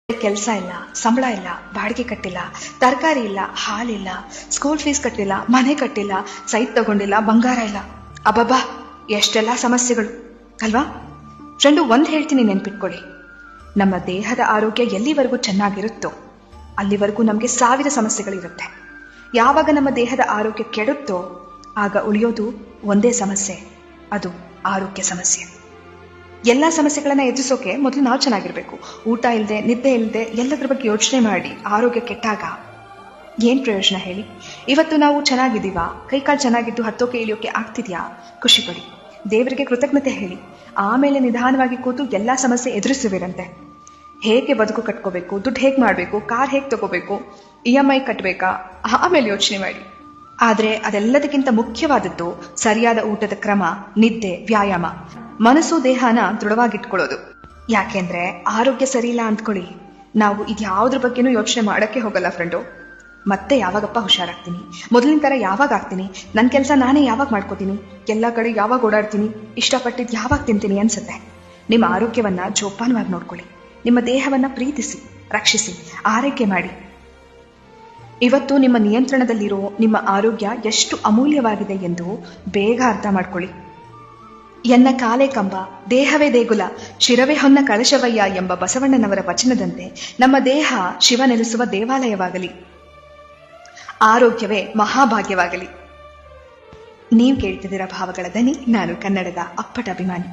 ಕೆಲಸ ಇಲ್ಲ, ಸಂಬಳ ಇಲ್ಲ, ಬಾಡಿಗೆ ಕಟ್ಟಿಲ್ಲ, ತರಕಾರಿ ಇಲ್ಲ, ಹಾಲಿಲ್ಲ, ಸ್ಕೂಲ್ ಫೀಸ್ ಕಟ್ಟಿಲ್ಲ, ಮನೆ ಕಟ್ಟಿಲ್ಲ, ಸೈಟ್ ತಗೊಂಡಿಲ್ಲ, ಬಂಗಾರ ಇಲ್ಲ. ಅಬ್ಬಬ್ಬಾ, ಎಷ್ಟೆಲ್ಲ ಸಮಸ್ಯೆಗಳು ಅಲ್ವಾ? ಫ್ರೆಂಡು, ಒಂದು ಹೇಳ್ತೀನಿ, ನೆನ್ಪಿಟ್ಕೊಳ್ಳಿ. ನಮ್ಮ ದೇಹದ ಆರೋಗ್ಯ ಎಲ್ಲಿವರೆಗೂ ಚೆನ್ನಾಗಿರುತ್ತೋ ಅಲ್ಲಿವರೆಗೂ ನಮಗೆ 1000 ಸಮಸ್ಯೆಗಳಿರುತ್ತೆ. ಯಾವಾಗ ನಮ್ಮ ದೇಹದ ಆರೋಗ್ಯ ಕೆಡುತ್ತೋ ಆಗ ಉಳಿಯೋದು ಒಂದೇ ಸಮಸ್ಯೆ, ಅದು ಆರೋಗ್ಯ ಸಮಸ್ಯೆ. ಎಲ್ಲ ಸಮಸ್ಯೆಗಳನ್ನ ಎದುರಿಸೋಕೆ ಮೊದಲು ನಾವು ಚೆನ್ನಾಗಿರ್ಬೇಕು. ಊಟ ಇಲ್ಲದೆ, ನಿದ್ದೆ ಇಲ್ಲದೆ, ಎಲ್ಲದ್ರ ಬಗ್ಗೆ ಯೋಚನೆ ಮಾಡಿ ಆರೋಗ್ಯ ಕೆಟ್ಟಾಗ ಏನ್ ಪ್ರಯೋಜನ ಹೇಳಿ? ಇವತ್ತು ನಾವು ಚೆನ್ನಾಗಿದ್ದೀವಾ? ಕೈಕಾಲು ಚೆನ್ನಾಗಿದ್ದು ಹತ್ತೋಕೆ ಇಳಿಯೋಕೆ ಆಗ್ತಿದ್ಯಾ? ಖುಷಿ ಪಡಿ, ದೇವರಿಗೆ ಕೃತಜ್ಞತೆ ಹೇಳಿ. ಆಮೇಲೆ ನಿಧಾನವಾಗಿ ಕೂತು ಎಲ್ಲಾ ಸಮಸ್ಯೆ ಎದುರಿಸುವಿರಂತೆ. ಹೇಗೆ ಬದುಕು ಕಟ್ಕೋಬೇಕು, ದುಡ್ಡು ಹೇಗೆ ಮಾಡಬೇಕು, ಕಾರ್ ಹೇಗೆ ತಗೋಬೇಕು, EMI ಕಟ್ಟಬೇಕಾ, ಆಮೇಲೆ ಯೋಚನೆ ಮಾಡಿ. ಆದ್ರೆ ಅದೆಲ್ಲದಕ್ಕಿಂತ ಮುಖ್ಯವಾದದ್ದು ಸರಿಯಾದ ಊಟದ ಕ್ರಮ, ನಿದ್ದೆ, ವ್ಯಾಯಾಮ, ಮನಸ್ಸು ದೇಹನ ದೃಢವಾಗಿಟ್ಕೊಳ್ಳೋದು. ಯಾಕೆಂದ್ರೆ ಆರೋಗ್ಯ ಸರಿ ಇಲ್ಲ ಅಂದ್ಕೊಳ್ಳಿ, ನಾವು ಇದ್ಯಾವುದ್ರ ಬಗ್ಗೆನೂ ಯೋಚನೆ ಮಾಡಕ್ಕೆ ಹೋಗಲ್ಲ ಫ್ರೆಂಡು. ಮತ್ತೆ ಯಾವಾಗಪ್ಪ ಹುಷಾರಾಗ್ತೀನಿ, ಮೊದಲಿನ ತರ ಯಾವಾಗ ಆಗ್ತೀನಿ, ನನ್ನ ಕೆಲಸ ನಾನೇ ಯಾವಾಗ ಮಾಡ್ಕೋತೀನಿ, ಎಲ್ಲ ಕಡೆ ಯಾವಾಗ ಓಡಾಡ್ತೀನಿ, ಇಷ್ಟಪಟ್ಟಿದ್ದು ಯಾವಾಗ ತಿಂತೀನಿ ಅನ್ಸುತ್ತೆ. ನಿಮ್ಮ ಆರೋಗ್ಯವನ್ನ ಜೋಪಾನವಾಗಿ ನೋಡ್ಕೊಳ್ಳಿ. ನಿಮ್ಮ ದೇಹವನ್ನ ಪ್ರೀತಿಸಿ, ರಕ್ಷಿಸಿ, ಆರೈಕೆ ಮಾಡಿ. ಇವತ್ತು ನಿಮ್ಮ ನಿಯಂತ್ರಣದಲ್ಲಿರೋ ನಿಮ್ಮ ಆರೋಗ್ಯ ಎಷ್ಟು ಅಮೂಲ್ಯವಾಗಿದೆ ಎಂದು ಬೇಗ ಅರ್ಥ ಮಾಡ್ಕೊಳ್ಳಿ. ಎನ್ನ ಕಾಲೇ ಕಂಬ, ದೇಹವೇ ದೇಗುಲ, ಶಿರವೇ ಹೊನ್ನ ಕಳಶವಯ್ಯ ಎಂಬ ಬಸವಣ್ಣನವರ ವಚನದಂತೆ ನಮ್ಮ ದೇಹ ಶಿವ ನೆಲೆಸುವ ದೇವಾಲಯವಾಗಲಿ, ಆರೋಗ್ಯವೇ ಮಹಾಭಾಗ್ಯವಾಗಲಿ. ನೀವು ಕೇಳ್ತಿದ್ದೀರಾ ಭಾವಗಳ ದನಿ. ನಾನು ಕನ್ನಡದ ಅಪ್ಪಟ ಅಭಿಮಾನಿ.